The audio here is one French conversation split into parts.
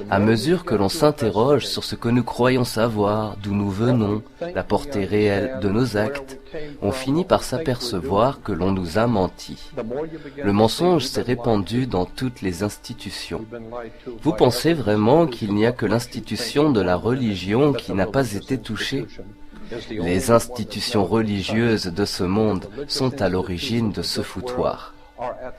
À mesure que l'on s'interroge sur ce que nous croyons savoir, d'où nous venons, la portée réelle de nos actes, on finit par s'apercevoir que l'on nous a menti. Le mensonge s'est répandu dans toutes les institutions. Vous pensez vraiment qu'il n'y a que l'institution de la religion qui n'a pas été touchée ? Les institutions religieuses de ce monde sont à l'origine de ce foutoir.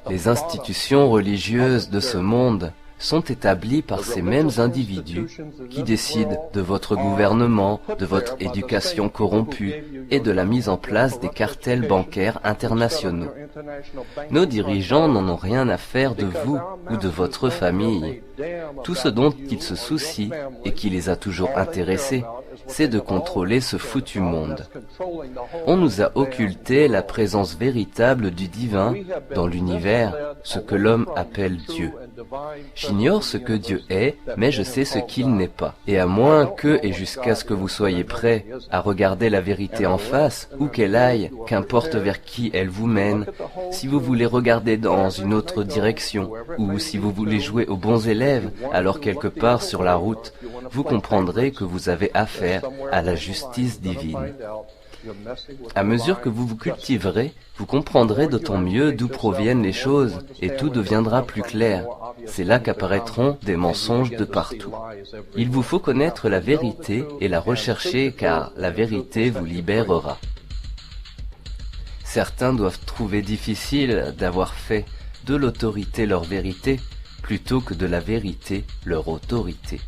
Les institutions religieuses de ce monde sont établies par ces mêmes individus qui décident de votre gouvernement, de votre éducation corrompue et de la mise en place des cartels bancaires internationaux. Nos dirigeants n'en ont rien à faire de vous ou de votre famille. Tout ce dont ils se soucient et qui les a toujours intéressés, c'est de contrôler ce foutu monde. On nous a occulté la présence véritable du divin dans l'univers, ce que l'homme appelle Dieu. J'ignore ce que Dieu est, mais je sais ce qu'il n'est pas. Et à moins que, et jusqu'à ce que vous soyez prêts à regarder la vérité en face, où qu'elle aille, qu'importe vers qui elle vous mène, si vous voulez regarder dans une autre direction, ou si vous voulez jouer aux bons élèves, alors quelque part sur la route, vous comprendrez que vous avez affaire à la justice divine. À mesure que vous vous cultiverez, vous comprendrez d'autant mieux d'où proviennent les choses et tout deviendra plus clair. C'est là qu'apparaîtront des mensonges de partout. Il vous faut connaître la vérité et la rechercher car la vérité vous libérera. Certains doivent trouver difficile d'avoir fait de l'autorité leur vérité plutôt que de la vérité leur autorité.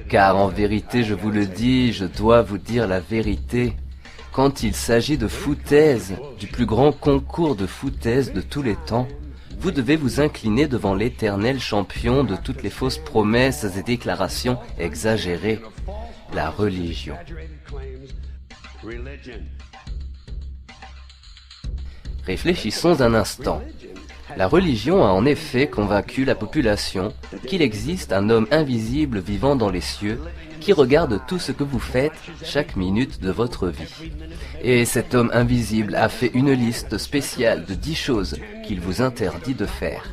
Car en vérité, je vous le dis, je dois vous dire la vérité. Quand il s'agit de foutaise, du plus grand concours de foutaise de tous les temps, vous devez vous incliner devant l'éternel champion de toutes les fausses promesses et déclarations exagérées, la religion. Réfléchissons un instant. La religion a en effet convaincu la population qu'il existe un homme invisible vivant dans les cieux qui regarde tout ce que vous faites chaque minute de votre vie. Et cet homme invisible a fait une liste spéciale de 10 choses qu'il vous interdit de faire.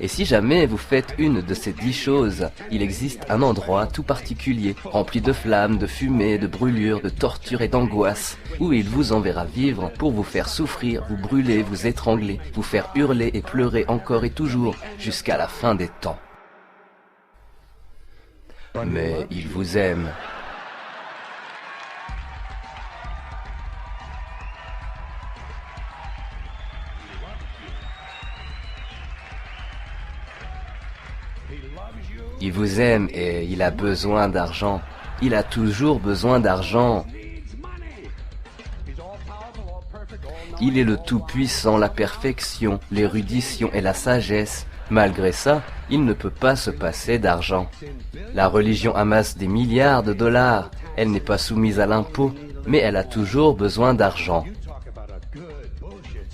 Et si jamais vous faites une de ces 10 choses, il existe un endroit tout particulier, rempli de flammes, de fumée, de brûlures, de tortures et d'angoisse, où il vous enverra vivre pour vous faire souffrir, vous brûler, vous étrangler, vous faire hurler et pleurer encore et toujours, jusqu'à la fin des temps. Mais il vous aime. Il vous aime et il a besoin d'argent. Il a toujours besoin d'argent. Il est le Tout-Puissant, la perfection, l'érudition et la sagesse. Malgré ça, il ne peut pas se passer d'argent. La religion amasse des milliards de dollars. Elle n'est pas soumise à l'impôt, mais elle a toujours besoin d'argent.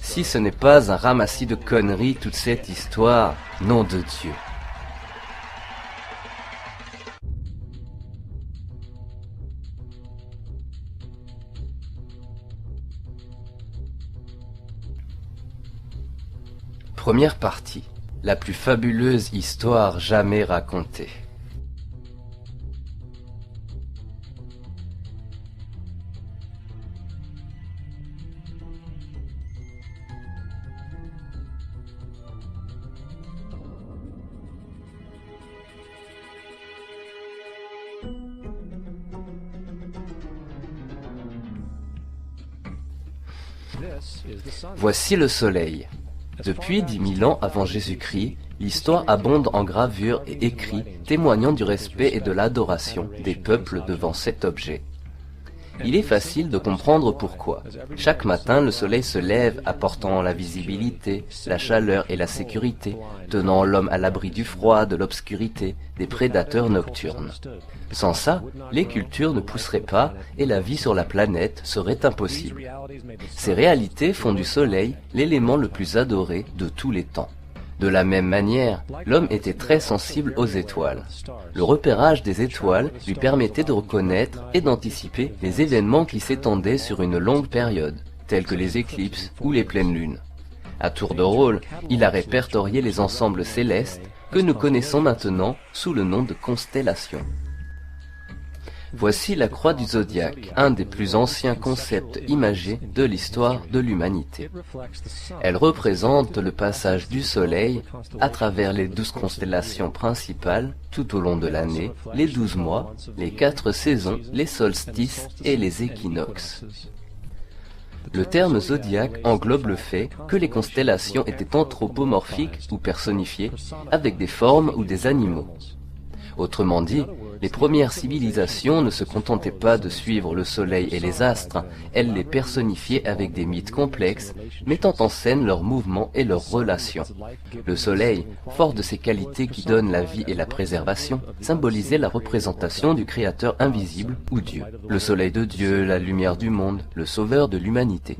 Si ce n'est pas un ramassis de conneries toute cette histoire, nom de Dieu. Première partie. La plus fabuleuse histoire jamais racontée. Voici le soleil. Depuis 10 000 ans avant Jésus-Christ, l'histoire abonde en gravures et écrits témoignant du respect et de l'adoration des peuples devant cet objet. Il est facile de comprendre pourquoi. Chaque matin, le soleil se lève apportant la visibilité, la chaleur et la sécurité, tenant l'homme à l'abri du froid, de l'obscurité, des prédateurs nocturnes. Sans ça, les cultures ne pousseraient pas et la vie sur la planète serait impossible. Ces réalités font du soleil l'élément le plus adoré de tous les temps. De la même manière, l'homme était très sensible aux étoiles. Le repérage des étoiles lui permettait de reconnaître et d'anticiper les événements qui s'étendaient sur une longue période, tels que les éclipses ou les pleines lunes. À tour de rôle, il a répertorié les ensembles célestes que nous connaissons maintenant sous le nom de constellations. Voici la croix du zodiaque, un des plus anciens concepts imagés de l'histoire de l'humanité. Elle représente le passage du Soleil à travers les 12 constellations principales tout au long de l'année, les 12 mois, les 4 saisons, les solstices et les équinoxes. Le terme zodiaque englobe le fait que les constellations étaient anthropomorphiques ou personnifiées avec des formes ou des animaux. Autrement dit, les premières civilisations ne se contentaient pas de suivre le soleil et les astres, elles les personnifiaient avec des mythes complexes, mettant en scène leurs mouvements et leurs relations. Le soleil, fort de ses qualités qui donnent la vie et la préservation, symbolisait la représentation du Créateur invisible ou Dieu. Le soleil de Dieu, la lumière du monde, le sauveur de l'humanité.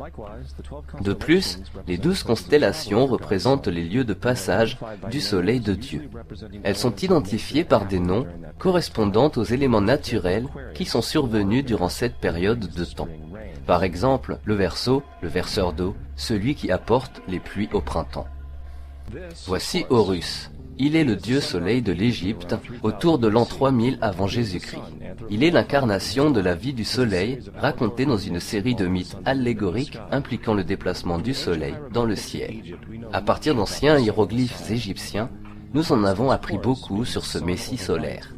De plus, les 12 constellations représentent les lieux de passage du soleil de Dieu. Elles sont identifiées par des noms correspondant aux éléments naturels qui sont survenus durant cette période de temps. Par exemple, le Verseau, le verseur d'eau, celui qui apporte les pluies au printemps. Voici Horus. Il est le dieu soleil de l'Égypte autour de l'an 3000 avant Jésus-Christ. Il est l'incarnation de la vie du soleil racontée dans une série de mythes allégoriques impliquant le déplacement du soleil dans le ciel. À partir d'anciens hiéroglyphes égyptiens, nous en avons appris beaucoup sur ce messie solaire.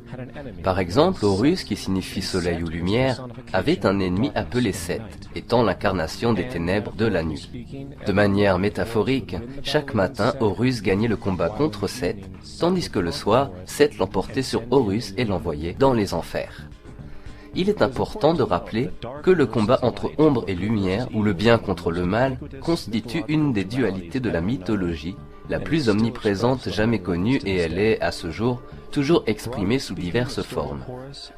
Par exemple, Horus, qui signifie soleil ou lumière, avait un ennemi appelé Seth, étant l'incarnation des ténèbres de la nuit. De manière métaphorique, chaque matin, Horus gagnait le combat contre Seth, tandis que le soir, Seth l'emportait sur Horus et l'envoyait dans les enfers. Il est important de rappeler que le combat entre ombre et lumière, ou le bien contre le mal, constitue une des dualités de la mythologie, la plus omniprésente jamais connue, et elle est, à ce jour, toujours exprimée sous diverses formes.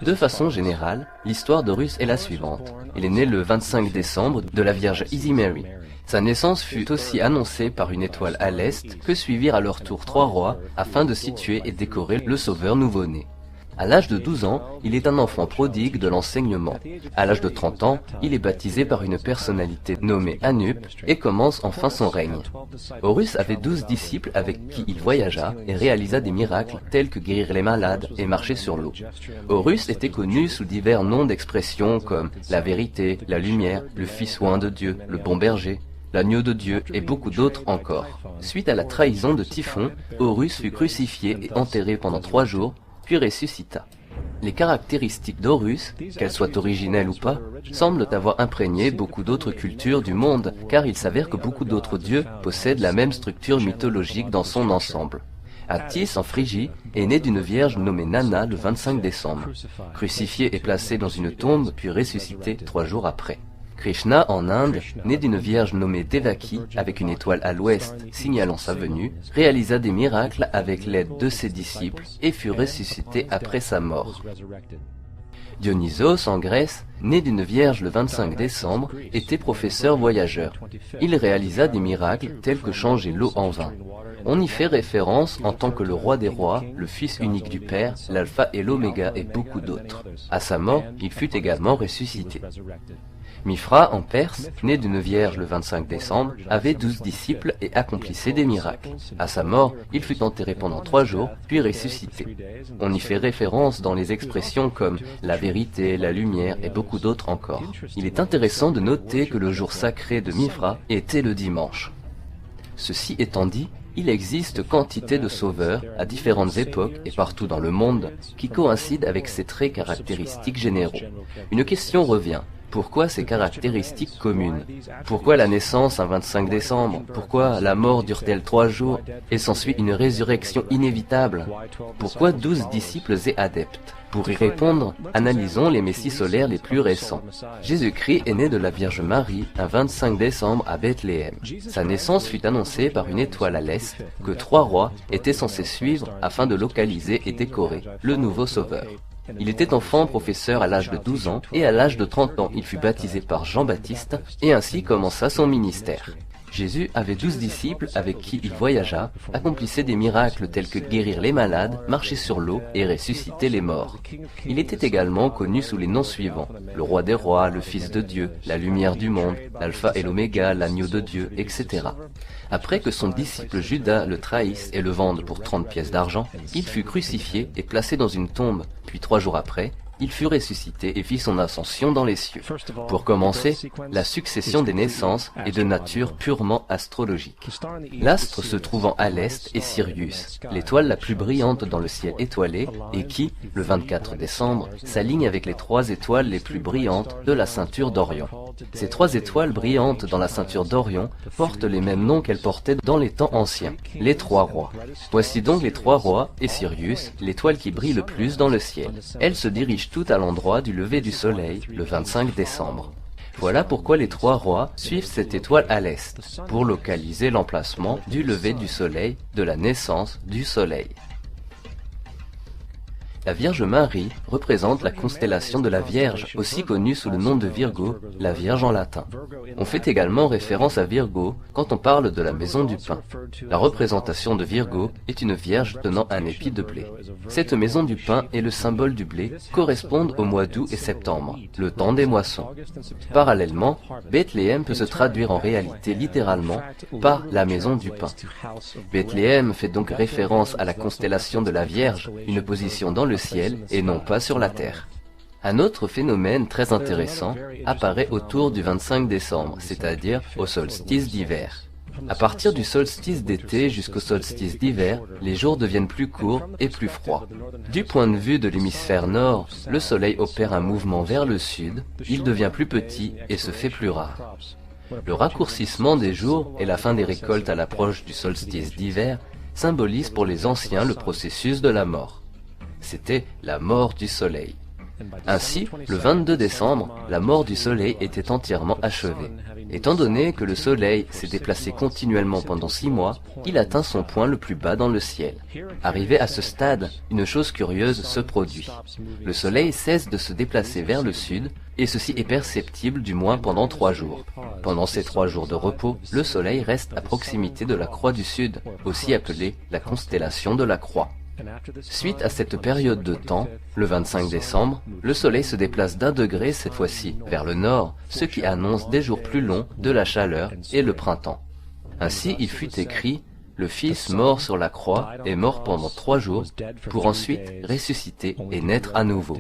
De façon générale, l'histoire d'Horus est la suivante. Il est né le 25 décembre de la Vierge Easy Mary. Sa naissance fut aussi annoncée par une étoile à l'est que suivirent à leur tour 3 rois afin de situer et décorer le sauveur nouveau-né. À l'âge de 12 ans, il est un enfant prodigue de l'enseignement. À l'âge de 30 ans, il est baptisé par une personnalité nommée Anup et commence enfin son règne. Horus avait 12 disciples avec qui il voyagea et réalisa des miracles tels que guérir les malades et marcher sur l'eau. Horus était connu sous divers noms d'expressions comme la vérité, la lumière, le fils oint de Dieu, le bon berger, l'agneau de Dieu et beaucoup d'autres encore. Suite à la trahison de Typhon, Horus fut crucifié et enterré pendant 3 jours, puis ressuscita. Les caractéristiques d'Horus, qu'elles soient originelles ou pas, semblent avoir imprégné beaucoup d'autres cultures du monde, car il s'avère que beaucoup d'autres dieux possèdent la même structure mythologique dans son ensemble. Attis, en Phrygie, est né d'une vierge nommée Nana le 25 décembre, crucifié et placé dans une tombe, puis ressuscité 3 jours après. Krishna, en Inde, né d'une vierge nommée Devaki, avec une étoile à l'ouest signalant sa venue, réalisa des miracles avec l'aide de ses disciples et fut ressuscité après sa mort. Dionysos, en Grèce, né d'une vierge le 25 décembre, était professeur voyageur. Il réalisa des miracles tels que changer l'eau en vin. On y fait référence en tant que le roi des rois, le fils unique du Père, l'alpha et l'oméga et beaucoup d'autres. À sa mort, il fut également ressuscité. Mithra, en Perse, né d'une vierge le 25 décembre, avait 12 disciples et accomplissait des miracles. À sa mort, il fut enterré pendant 3 jours, puis ressuscité. On y fait référence dans les expressions comme la vérité, la lumière et beaucoup d'autres encore. Il est intéressant de noter que le jour sacré de Mithra était le dimanche. Ceci étant dit, il existe quantité de sauveurs, à différentes époques et partout dans le monde, qui coïncident avec ces traits caractéristiques généraux. Une question revient. Pourquoi ces caractéristiques communes? Pourquoi la naissance un 25 décembre? Pourquoi la mort dure-t-elle 3 jours et s'ensuit une résurrection inévitable? Pourquoi 12 disciples et adeptes? Pour y répondre, analysons les messies solaires les plus récents. Jésus-Christ est né de la Vierge Marie un 25 décembre à Bethléem. Sa naissance fut annoncée par une étoile à l'est que 3 rois étaient censés suivre afin de localiser et décorer le nouveau sauveur. Il était enfant professeur à l'âge de 12 ans et à l'âge de 30 ans, il fut baptisé par Jean-Baptiste et ainsi commença son ministère. Jésus avait 12 disciples avec qui il voyagea, accomplissait des miracles tels que guérir les malades, marcher sur l'eau et ressusciter les morts. Il était également connu sous les noms suivants: le roi des rois, le fils de Dieu, la lumière du monde, l'alpha et l'oméga, l'agneau de Dieu, etc. Après que son disciple Judas le trahisse et le vende pour 30 pièces d'argent, il fut crucifié et placé dans une tombe, puis 3 jours après, il fut ressuscité et fit son ascension dans les cieux. Pour commencer, la succession des naissances est de nature purement astrologique. L'astre se trouvant à l'est est Sirius, l'étoile la plus brillante dans le ciel étoilé et qui, le 24 décembre, s'aligne avec les 3 étoiles les plus brillantes de la ceinture d'Orion. Ces 3 étoiles brillantes dans la ceinture d'Orion portent les mêmes noms qu'elles portaient dans les temps anciens, les 3 rois. Voici donc les 3 rois et Sirius, l'étoile qui brille le plus dans le ciel. Elle se dirige tout à l'endroit du lever du soleil, le 25 décembre. Voilà pourquoi les 3 rois suivent cette étoile à l'est, pour localiser l'emplacement du lever du soleil, de la naissance du soleil. La Vierge Marie représente la constellation de la Vierge, aussi connue sous le nom de Virgo, la Vierge en latin. On fait également référence à Virgo quand on parle de la maison du pain. La représentation de Virgo est une Vierge tenant un épi de blé. Cette maison du pain et le symbole du blé correspondent au mois d'août et septembre, le temps des moissons. Parallèlement, Bethléem peut se traduire en réalité littéralement par la maison du pain. Bethléem fait donc référence à la constellation de la Vierge, une position dans le ciel et non pas sur la terre. Un autre phénomène très intéressant apparaît autour du 25 décembre, c'est-à-dire au solstice d'hiver. À partir du solstice d'été jusqu'au solstice d'hiver, les jours deviennent plus courts et plus froids. Du point de vue de l'hémisphère nord, le soleil opère un mouvement vers le sud, il devient plus petit et se fait plus rare. Le raccourcissement des jours et la fin des récoltes à l'approche du solstice d'hiver symbolisent pour les anciens le processus de la mort. C'était la mort du soleil. Ainsi, le 22 décembre, la mort du soleil était entièrement achevée. Étant donné que le soleil s'est déplacé continuellement pendant 6 mois, il atteint son point le plus bas dans le ciel. Arrivé à ce stade, une chose curieuse se produit. Le soleil cesse de se déplacer vers le sud, et ceci est perceptible du moins pendant 3 jours. Pendant ces 3 jours de repos, le soleil reste à proximité de la croix du sud, aussi appelée la constellation de la croix. Suite à cette période de temps, le 25 décembre, le soleil se déplace d'1 degré cette fois-ci vers le nord, ce qui annonce des jours plus longs, de la chaleur et le printemps. Ainsi il fut écrit: le Fils mort sur la croix est mort pendant 3 jours pour ensuite ressusciter et naître à nouveau.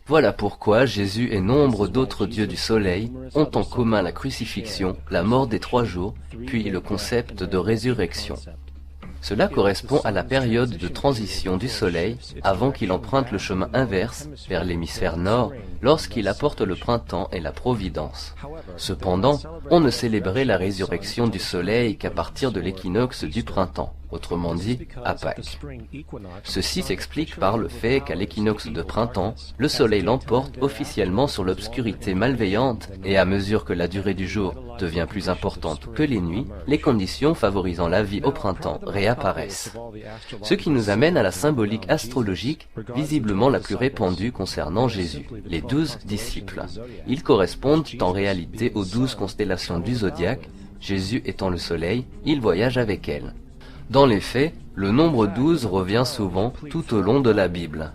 Voilà pourquoi Jésus et nombre d'autres dieux du soleil ont en commun la crucifixion, la mort des 3 jours, puis le concept de résurrection. Cela correspond à la période de transition du Soleil avant qu'il emprunte le chemin inverse vers l'hémisphère nord lorsqu'il apporte le printemps et la providence. Cependant, on ne célébrait la résurrection du Soleil qu'à partir de l'équinoxe du printemps, autrement dit à Pâques. Ceci s'explique par le fait qu'à l'équinoxe de printemps, le Soleil l'emporte officiellement sur l'obscurité malveillante et à mesure que la durée du jour devient plus importante que les nuits, les conditions favorisant la vie au printemps réapparaissent. Ce qui nous amène à la symbolique astrologique, visiblement la plus répandue concernant Jésus, les 12 disciples. Ils correspondent en réalité aux 12 constellations du zodiaque. Jésus étant le Soleil, il voyage avec elles. Dans les faits, le nombre 12 revient souvent tout au long de la Bible.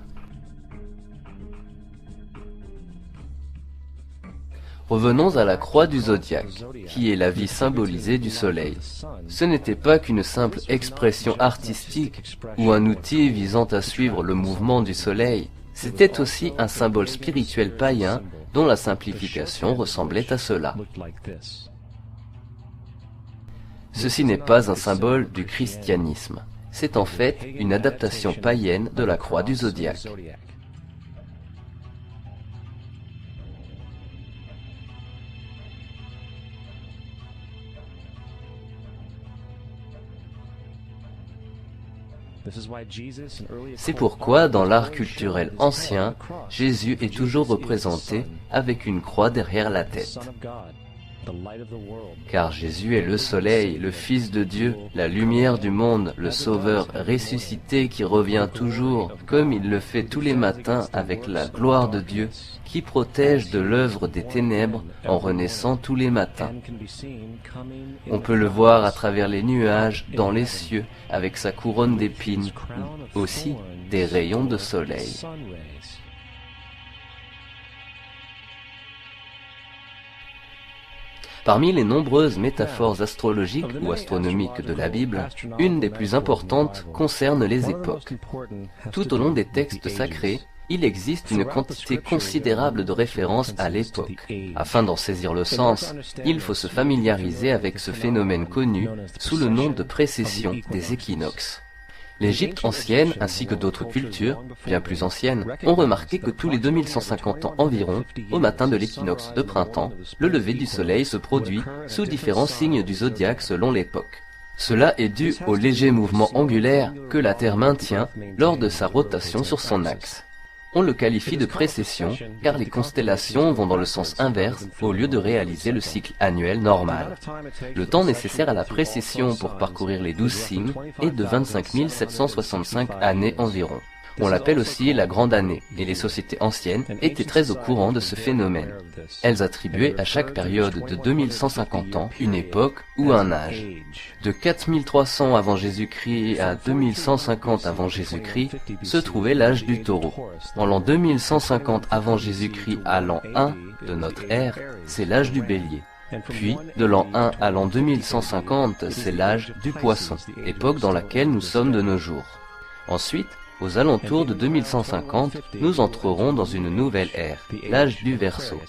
Revenons à la croix du zodiaque, qui est la vie symbolisée du soleil. Ce n'était pas qu'une simple expression artistique ou un outil visant à suivre le mouvement du soleil, c'était aussi un symbole spirituel païen dont la simplification ressemblait à cela. Ceci n'est pas un symbole du christianisme, c'est en fait une adaptation païenne de la croix du zodiaque. C'est pourquoi, dans l'art culturel ancien, Jésus est toujours représenté avec une croix derrière la tête. Car Jésus est le soleil, le Fils de Dieu, la lumière du monde, le Sauveur ressuscité qui revient toujours, comme il le fait tous les matins avec la gloire de Dieu, qui protège de l'œuvre des ténèbres en renaissant tous les matins. On peut le voir à travers les nuages, dans les cieux, avec sa couronne d'épines, aussi des rayons de soleil. Parmi les nombreuses métaphores astrologiques ou astronomiques de la Bible, une des plus importantes concerne les époques. Tout au long des textes sacrés, il existe une quantité considérable de références à l'époque. Afin d'en saisir le sens, il faut se familiariser avec ce phénomène connu sous le nom de précession des équinoxes. L'Égypte ancienne, ainsi que d'autres cultures, bien plus anciennes, ont remarqué que tous les 2150 ans environ, au matin de l'équinoxe de printemps, le lever du soleil se produit sous différents signes du zodiaque selon l'époque. Cela est dû au léger mouvement angulaire que la Terre maintient lors de sa rotation sur son axe. On le qualifie de précession car les constellations vont dans le sens inverse au lieu de réaliser le cycle annuel normal. Le temps nécessaire à la précession pour parcourir les 12 signes est de 25 765 années environ. On l'appelle aussi la Grande Année, et les sociétés anciennes étaient très au courant de ce phénomène. Elles attribuaient à chaque période de 2150 ans une époque ou un âge. De 4300 avant Jésus-Christ à 2150 avant Jésus-Christ se trouvait l'âge du Taureau. En l'an 2150 avant Jésus-Christ à l'an 1 de notre ère, c'est l'âge du Bélier. Puis, de l'an 1 à l'an 2150, c'est l'âge du Poisson, époque dans laquelle nous sommes de nos jours. Ensuite, aux alentours de 2150, nous entrerons dans une nouvelle ère, l'âge du Verseau.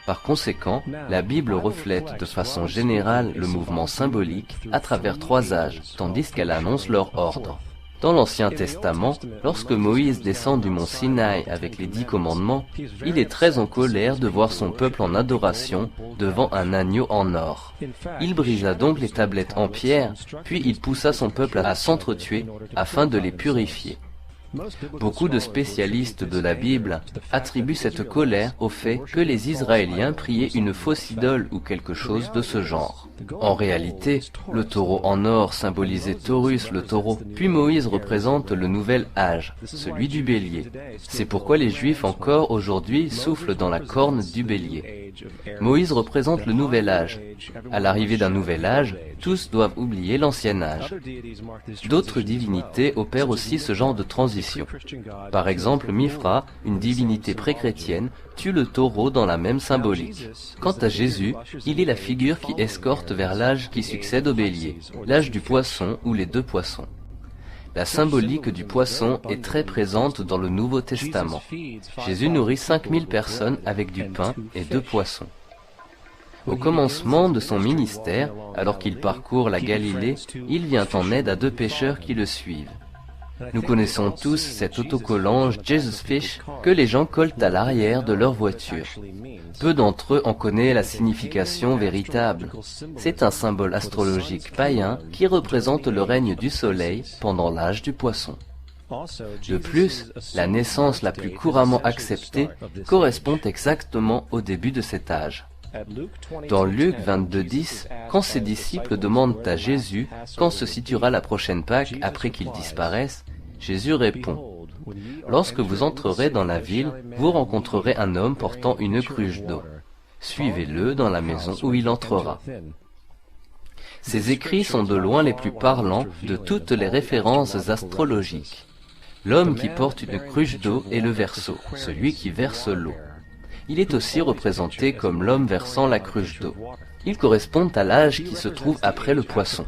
Par conséquent, la Bible reflète de façon générale le mouvement symbolique à travers 3 âges, tandis qu'elle annonce leur ordre. Dans l'Ancien Testament, lorsque Moïse descend du mont Sinaï avec les 10 commandements, il est très en colère de voir son peuple en adoration devant un agneau en or. Il brisa donc les tablettes en pierre, puis il poussa son peuple à s'entretuer afin de les purifier. Beaucoup de spécialistes de la Bible attribuent cette colère au fait que les Israéliens priaient une fausse idole ou quelque chose de ce genre. En réalité, le taureau en or symbolisait Taurus le taureau, puis Moïse représente le nouvel âge, celui du bélier. C'est pourquoi les Juifs encore aujourd'hui soufflent dans la corne du bélier. Moïse représente le nouvel âge. À l'arrivée d'un nouvel âge, tous doivent oublier l'ancien âge. D'autres divinités opèrent aussi ce genre de transition. Par exemple, Mithra, une divinité pré-chrétienne, tue le taureau dans la même symbolique. Quant à Jésus, il est la figure qui escorte vers l'âge qui succède au bélier, l'âge du poisson ou les 2 poissons. La symbolique du poisson est très présente dans le Nouveau Testament. Jésus nourrit 5000 personnes avec du pain et 2 poissons. Au commencement de son ministère, alors qu'il parcourt la Galilée, il vient en aide à 2 pêcheurs qui le suivent. Nous connaissons tous cet autocollant Jesus Fish que les gens collent à l'arrière de leur voiture. Peu d'entre eux en connaissent la signification véritable. C'est un symbole astrologique païen qui représente le règne du soleil pendant l'âge du poisson. De plus, la naissance la plus couramment acceptée correspond exactement au début de cet âge. Dans Luc 22:10, quand ses disciples demandent à Jésus quand se situera la prochaine Pâque après qu'il disparaisse, Jésus répond : « Lorsque vous entrerez dans la ville, vous rencontrerez un homme portant une cruche d'eau. Suivez-le dans la maison où il entrera. » Ces écrits sont de loin les plus parlants de toutes les références astrologiques. L'homme qui porte une cruche d'eau est le Verseau, celui qui verse l'eau. Il est aussi représenté comme l'homme versant la cruche d'eau. Il correspond à l'âge qui se trouve après le poisson.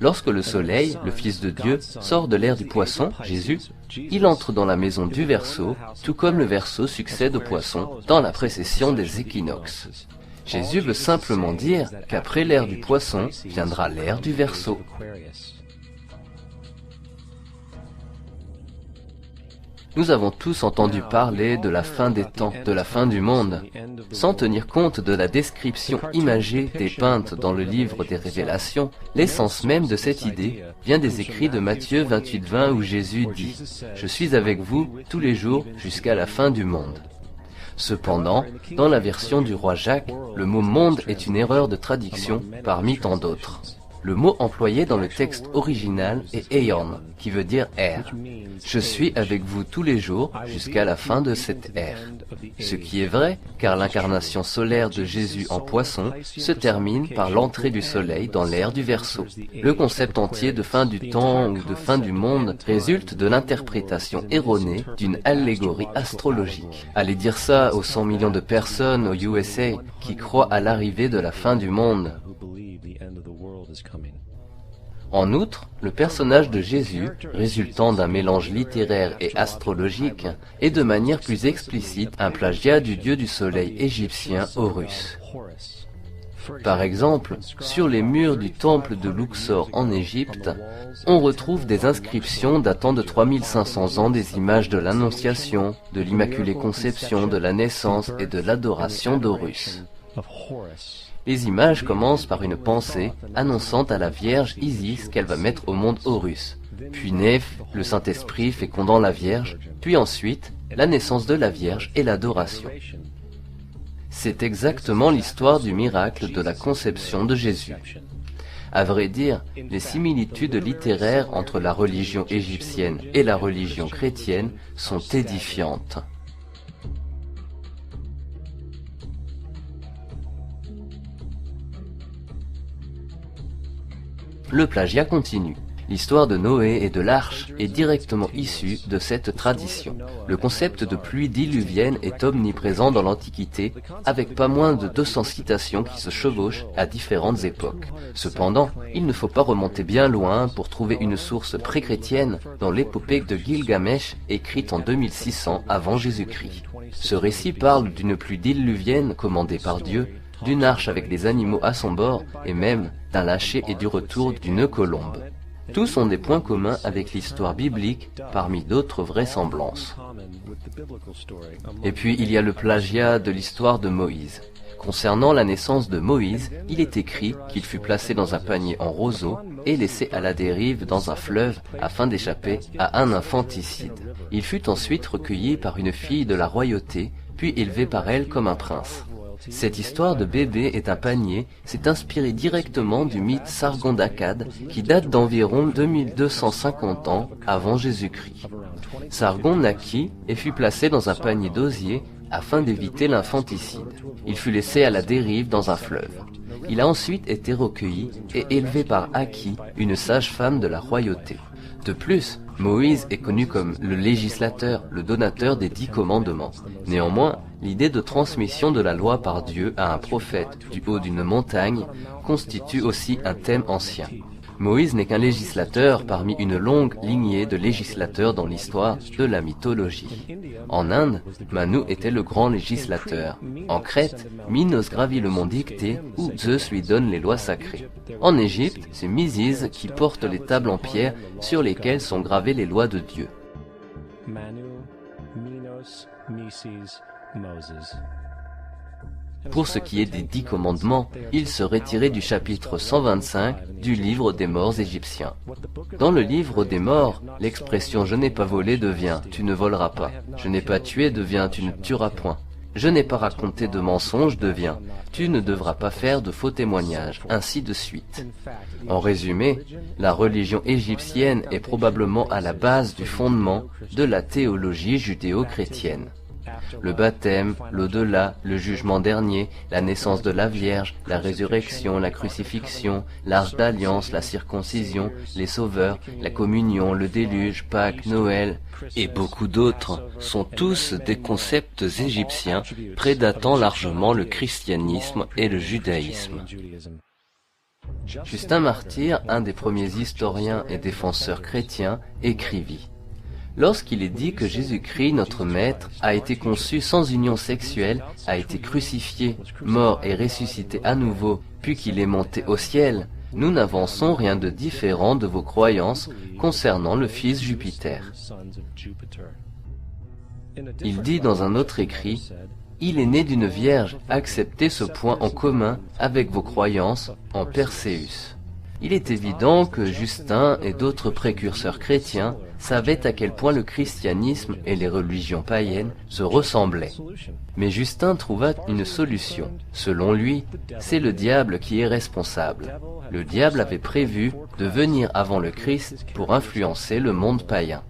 Lorsque le soleil, le Fils de Dieu, sort de l'ère du poisson, Jésus, il entre dans la maison du Verseau, tout comme le Verseau succède au poisson dans la précession des équinoxes. Jésus veut simplement dire qu'après l'ère du poisson viendra l'ère du Verseau. Nous avons tous entendu parler de la fin des temps, de la fin du monde, sans tenir compte de la description imagée dépeinte dans le livre des Révélations. L'essence même de cette idée vient des écrits de Matthieu 28:20 où Jésus dit « Je suis avec vous tous les jours jusqu'à la fin du monde ». Cependant, dans la version du roi Jacques, le mot « monde » est une erreur de traduction parmi tant d'autres. Le mot employé dans le texte original est Aeon, qui veut dire ère. Je suis avec vous tous les jours jusqu'à la fin de cette ère. Ce qui est vrai, car l'incarnation solaire de Jésus en poisson se termine par l'entrée du soleil dans l'ère du Verseau. Le concept entier de fin du temps ou de fin du monde résulte de l'interprétation erronée d'une allégorie astrologique. Allez dire ça aux 100 millions de personnes aux USA qui croient à l'arrivée de la fin du monde. En outre, le personnage de Jésus, résultant d'un mélange littéraire et astrologique, est de manière plus explicite un plagiat du dieu du soleil égyptien Horus. Par exemple, sur les murs du temple de Luxor en Égypte, on retrouve des inscriptions datant de 3500 ans des images de l'Annonciation, de l'Immaculée Conception, de la naissance et de l'adoration d'Horus. Les images commencent par une pensée annonçant à la Vierge Isis qu'elle va mettre au monde Horus, puis Néph, le Saint-Esprit fécondant la Vierge, puis ensuite la naissance de la Vierge et l'adoration. C'est exactement l'histoire du miracle de la conception de Jésus. À vrai dire, les similitudes littéraires entre la religion égyptienne et la religion chrétienne sont édifiantes. Le plagiat continue. L'histoire de Noé et de l'arche est directement issue de cette tradition. Le concept de pluie diluvienne est omniprésent dans l'Antiquité, avec pas moins de 200 citations qui se chevauchent à différentes époques. Cependant, il ne faut pas remonter bien loin pour trouver une source pré-chrétienne dans l'épopée de Gilgamesh, écrite en 2600 avant Jésus-Christ. Ce récit parle d'une pluie diluvienne commandée par Dieu, d'une arche avec des animaux à son bord, et même d'un lâcher et du retour d'une colombe. Tous ont des points communs avec l'histoire biblique, parmi d'autres vraisemblances. Et puis il y a le plagiat de l'histoire de Moïse. Concernant la naissance de Moïse, il est écrit qu'il fut placé dans un panier en roseau et laissé à la dérive dans un fleuve afin d'échapper à un infanticide. Il fut ensuite recueilli par une fille de la royauté, puis élevé par elle comme un prince. Cette histoire de bébé est un panier s'est inspirée directement du mythe Sargon d'Akkad qui date d'environ 2250 ans avant Jésus-Christ. Sargon naquit et fut placé dans un panier d'osier afin d'éviter l'infanticide. Il fut laissé à la dérive dans un fleuve. Il a ensuite été recueilli et élevé par Aki, une sage-femme de la royauté. De plus, Moïse est connu comme le législateur, le donateur des 10 commandements. Néanmoins, l'idée de transmission de la loi par Dieu à un prophète du haut d'une montagne constitue aussi un thème ancien. Moïse n'est qu'un législateur parmi une longue lignée de législateurs dans l'histoire de la mythologie. En Inde, Manu était le grand législateur. En Crète, Minos gravit le mont Dictée où Zeus lui donne les lois sacrées. En Égypte, c'est Misiz qui porte les tables en pierre sur lesquelles sont gravées les lois de Dieu. Manu, Minos, Misiz, Moses. Pour ce qui est des 10 commandements, ils seraient tirés du chapitre 125 du livre des morts égyptiens. Dans le livre des morts, l'expression « je n'ai pas volé » devient « tu ne voleras pas ». « Je n'ai pas tué » devient « tu ne tueras point ». « Je n'ai pas raconté de mensonges » devient « tu ne devras pas faire de faux témoignages », ainsi de suite. En résumé, la religion égyptienne est probablement à la base du fondement de la théologie judéo-chrétienne. Le baptême, l'au-delà, le jugement dernier, la naissance de la Vierge, la résurrection, la crucifixion, l'arche d'alliance, la circoncision, les sauveurs, la communion, le déluge, Pâques, Noël, et beaucoup d'autres sont tous des concepts égyptiens prédatant largement le christianisme et le judaïsme. Justin Martyr, un des premiers historiens et défenseurs chrétiens, écrivit: lorsqu'il est dit que Jésus-Christ, notre Maître, a été conçu sans union sexuelle, a été crucifié, mort et ressuscité à nouveau, puis qu'il est monté au ciel, nous n'avançons rien de différent de vos croyances concernant le fils Jupiter. Il dit dans un autre écrit, « Il est né d'une vierge, acceptez ce point en commun avec vos croyances en Perséus. » Il est évident que Justin et d'autres précurseurs chrétiens savaient à quel point le christianisme et les religions païennes se ressemblaient. Mais Justin trouva une solution. Selon lui, c'est le diable qui est responsable. Le diable avait prévu de venir avant le Christ pour influencer le monde païen.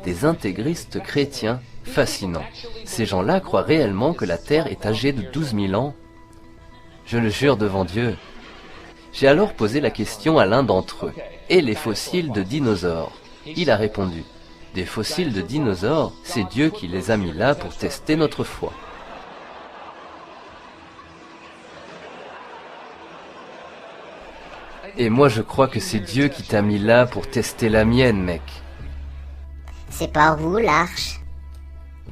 Des intégristes chrétiens fascinants. Ces gens-là croient réellement que la Terre est âgée de 12 000 ans. Je le jure devant Dieu. J'ai alors posé la question à l'un d'entre eux. Et les fossiles de dinosaures? Il a répondu. Des fossiles de dinosaures, c'est Dieu qui les a mis là pour tester notre foi. Et moi je crois que c'est Dieu qui t'a mis là pour tester la mienne, mec. C'est par où l'arche?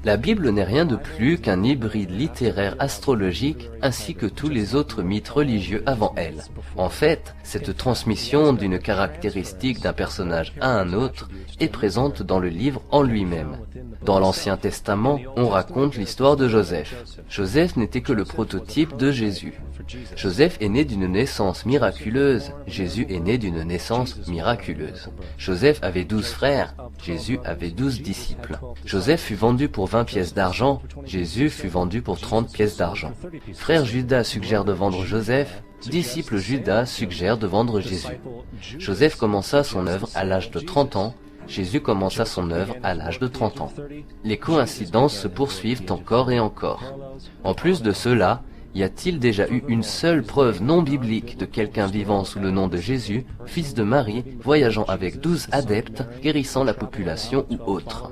La Bible n'est rien de plus qu'un hybride littéraire astrologique ainsi que tous les autres mythes religieux avant elle. En fait, cette transmission d'une caractéristique d'un personnage à un autre est présente dans le livre en lui-même. Dans l'Ancien Testament, on raconte l'histoire de Joseph. Joseph n'était que le prototype de Jésus. Joseph est né d'une naissance miraculeuse, Jésus est né d'une naissance miraculeuse. Joseph avait 12 frères, Jésus avait 12 disciples. Joseph fut vendu pour 20 pièces d'argent, Jésus fut vendu pour 30 pièces d'argent. Frère Judas suggère de vendre Joseph, disciple Judas suggère de vendre Jésus. Joseph commença son œuvre à l'âge de 30 ans, Jésus commença son œuvre à l'âge de 30 ans. Les coïncidences se poursuivent encore et encore. En plus de cela, y a-t-il déjà eu une seule preuve non biblique de quelqu'un vivant sous le nom de Jésus, fils de Marie, voyageant avec 12 adeptes, guérissant la population ou autre?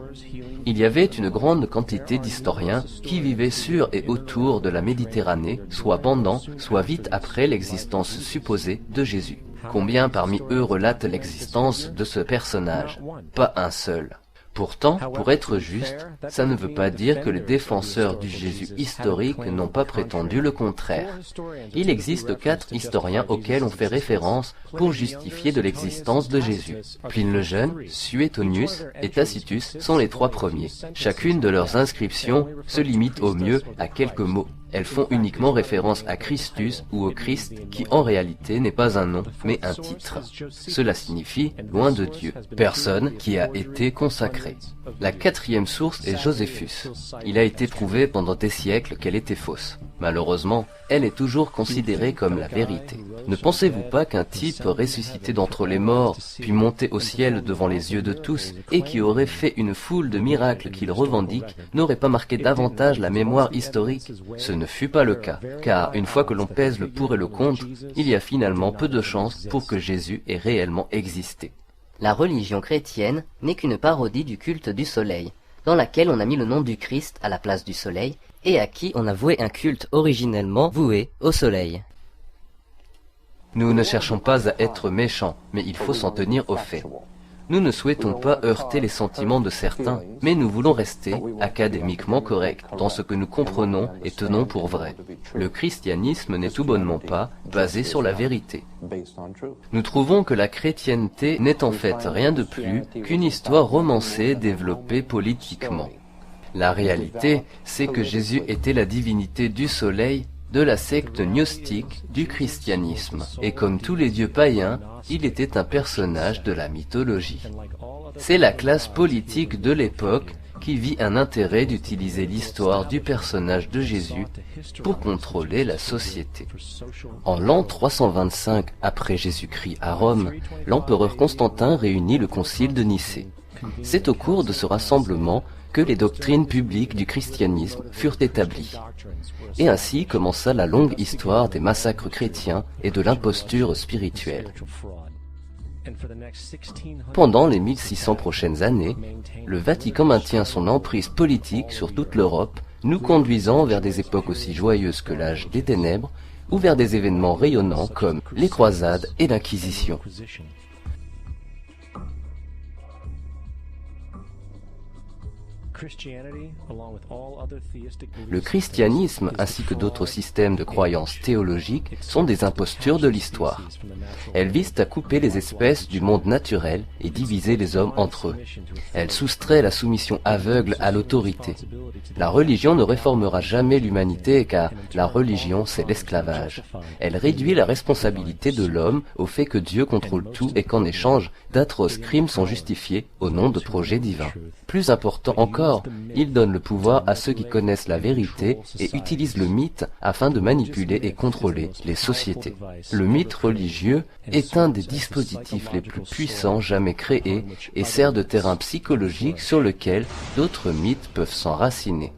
Il y avait une grande quantité d'historiens qui vivaient sur et autour de la Méditerranée, soit pendant, soit vite après l'existence supposée de Jésus. Combien parmi eux relatent l'existence de ce personnage? Pas un seul. Pourtant, pour être juste, ça ne veut pas dire que les défenseurs du Jésus historique n'ont pas prétendu le contraire. Il existe 4 historiens auxquels on fait référence pour justifier de l'existence de Jésus. Pline le Jeune, Suétonius et Tacitus sont les 3 premiers. Chacune de leurs inscriptions se limite au mieux à quelques mots. Elles font uniquement référence à Christus ou au Christ, qui en réalité n'est pas un nom, mais un titre. Cela signifie « loin de Dieu », personne qui a été consacrée. La 4e source est Joséphus. Il a été prouvé pendant des siècles qu'elle était fausse. Malheureusement, elle est toujours considérée comme la vérité. Ne pensez-vous pas qu'un type ressuscité d'entre les morts, puis monté au ciel devant les yeux de tous, et qui aurait fait une foule de miracles qu'il revendique, n'aurait pas marqué davantage la mémoire historique? Ce ne fut pas le cas, car une fois que l'on pèse le pour et le contre, il y a finalement peu de chances pour que Jésus ait réellement existé. La religion chrétienne n'est qu'une parodie du culte du soleil, dans laquelle on a mis le nom du Christ à la place du soleil, et à qui on a voué un culte originellement voué au soleil. Nous ne cherchons pas à être méchants, mais il faut s'en tenir aux faits. Nous ne souhaitons pas heurter les sentiments de certains, mais nous voulons rester académiquement corrects dans ce que nous comprenons et tenons pour vrai. Le christianisme n'est tout bonnement pas basé sur la vérité. Nous trouvons que la chrétienté n'est en fait rien de plus qu'une histoire romancée développée politiquement. La réalité, c'est que Jésus était la divinité du soleil de la secte gnostique du christianisme. Et comme tous les dieux païens, il était un personnage de la mythologie. C'est la classe politique de l'époque qui vit un intérêt d'utiliser l'histoire du personnage de Jésus pour contrôler la société. En l'an 325 après Jésus-Christ à Rome, l'empereur Constantin réunit le concile de Nicée. C'est au cours de ce rassemblement que les doctrines publiques du christianisme furent établies. Et ainsi commença la longue histoire des massacres chrétiens et de l'imposture spirituelle. Pendant les 1600 prochaines années, le Vatican maintient son emprise politique sur toute l'Europe, nous conduisant vers des époques aussi joyeuses que l'âge des ténèbres, ou vers des événements rayonnants comme les croisades et l'Inquisition. Le christianisme, ainsi que d'autres systèmes de croyances théologiques, sont des impostures de l'histoire. Elles visent à couper les espèces du monde naturel et diviser les hommes entre eux. Elles soustraient la soumission aveugle à l'autorité. La religion ne réformera jamais l'humanité car la religion, c'est l'esclavage. Elle réduit la responsabilité de l'homme au fait que Dieu contrôle tout et qu'en échange, d'atroces crimes sont justifiés au nom de projets divins. Plus important encore, il donne le pouvoir à ceux qui connaissent la vérité et utilisent le mythe afin de manipuler et contrôler les sociétés. Le mythe religieux est un des dispositifs les plus puissants jamais créés et sert de terrain psychologique sur lequel d'autres mythes peuvent s'enraciner.